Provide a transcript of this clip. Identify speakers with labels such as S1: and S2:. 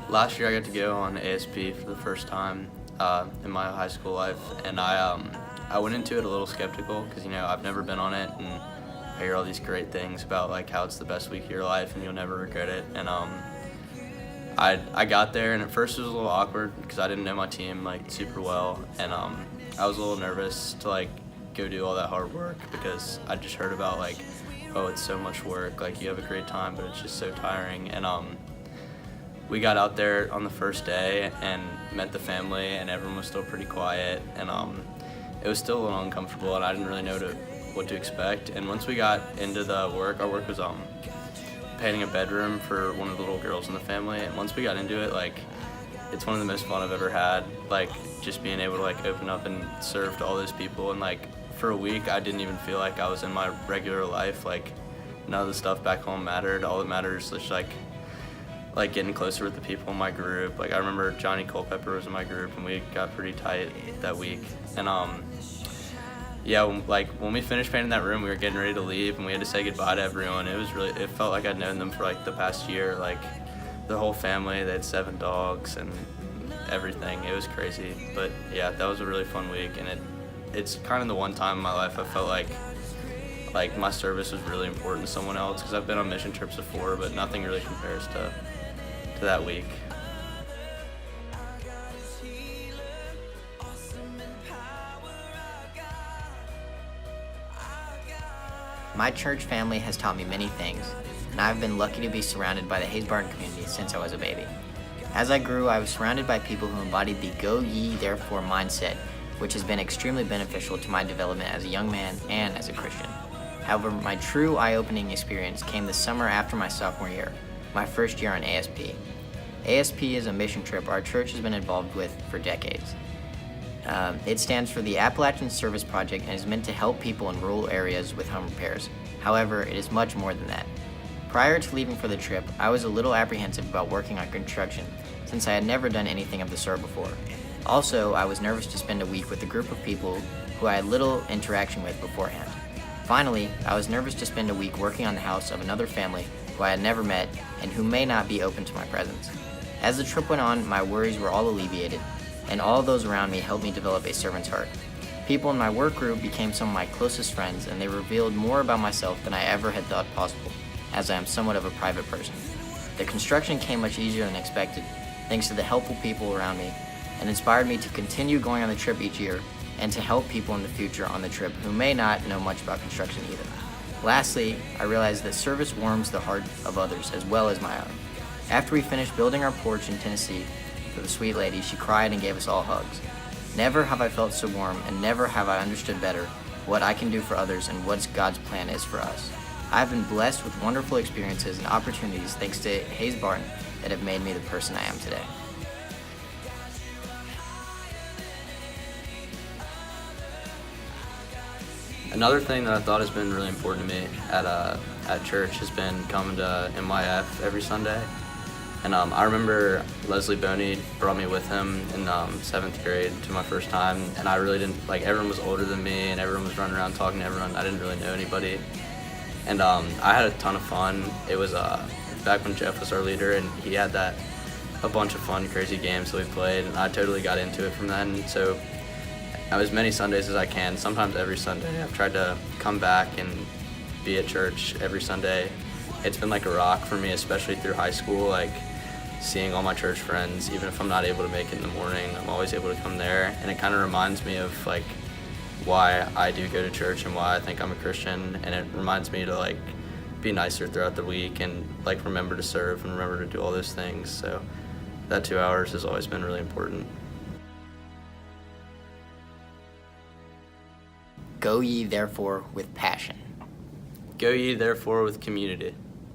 S1: Last year I got to go on ASP for the first time in my high school life, and I went into it a little skeptical because I've never been on it, and I hear all these great things about like how it's the best week of your life and you'll never regret it. And I got there, and at first it was a little awkward because I didn't know my team like super well, and I was a little nervous to like go do all that hard work because I just heard about like, oh, it's so much work, like you have a great time but it's just so tiring. And we got out there on the first day and met the family, and everyone was still pretty quiet, and it was still a little uncomfortable, and I didn't really know what to expect. And once we got into the work, our work was painting a bedroom for one of the little girls in the family, and once we got into it, like, it's one of the most fun I've ever had, like just being able to like open up and serve to all those people. And like for a week I didn't even feel like I was in my regular life. Like none of the stuff back home mattered. All that matters is like getting closer with the people in my group. Like I remember Johnny Culpepper was in my group, and we got pretty tight that week. And yeah, when we finished painting that room, we were getting ready to leave, and we had to say goodbye to everyone. It felt like I'd known them for like the past year, like the whole family. They had 7 dogs and everything. It was crazy. But yeah, that was a really fun week, and it's kind of the one time in my life I felt like my service was really important to someone else, because I've been on mission trips before, but nothing really compares to that week.
S2: My church family has taught me many things, and I've been lucky to be surrounded by the Hayes Barton community since I was a baby. As I grew, I was surrounded by people who embodied the go ye therefore mindset, which has been extremely beneficial to my development as a young man and as a Christian. However, my true eye-opening experience came the summer after my sophomore year, my first year on ASP. ASP is a mission trip our church has been involved with for decades. It stands for the Appalachian Service Project and is meant to help people in rural areas with home repairs. However, it is much more than that. Prior to leaving for the trip, I was a little apprehensive about working on construction, since I had never done anything of the sort before. Also, I was nervous to spend a week with a group of people who I had little interaction with beforehand. Finally, I was nervous to spend a week working on the house of another family who I had never met and who may not be open to my presence. As the trip went on, my worries were all alleviated, and all of those around me helped me develop a servant's heart. People in my work group became some of my closest friends, and they revealed more about myself than I ever had thought possible, as I am somewhat of a private person. The construction came much easier than expected, thanks to the helpful people around me, and inspired me to continue going on the trip each year and to help people in the future on the trip who may not know much about construction either. Lastly, I realized that service warms the heart of others as well as my own. After we finished building our porch in Tennessee for the sweet lady, she cried and gave us all hugs. Never have I felt so warm, and never have I understood better what I can do for others and what God's plan is for us. I have been blessed with wonderful experiences and opportunities thanks to Hayes Barton that have made me the person I am today.
S1: Another thing that I thought has been really important to me at church has been coming to MYF every Sunday. And I remember Leslie Boney brought me with him in 7th grade to my first time, and I really didn't, like, everyone was older than me and everyone was running around talking to everyone. I didn't really know anybody. And I had a ton of fun. It was back when Jeff was our leader, and he had a bunch of fun, crazy games that we played, and I totally got into it from then. So as many Sundays as I can, sometimes every Sunday, I've tried to come back and be at church every Sunday. It's been like a rock for me, especially through high school, like seeing all my church friends. Even if I'm not able to make it in the morning, I'm always able to come there, and it kind of reminds me of like why I do go to church and why I think I'm a Christian, and it reminds me to like be nicer throughout the week and like remember to serve and remember to do all those things. So that 2 hours has always been really important.
S2: Go ye therefore with passion.
S1: Go ye therefore with community.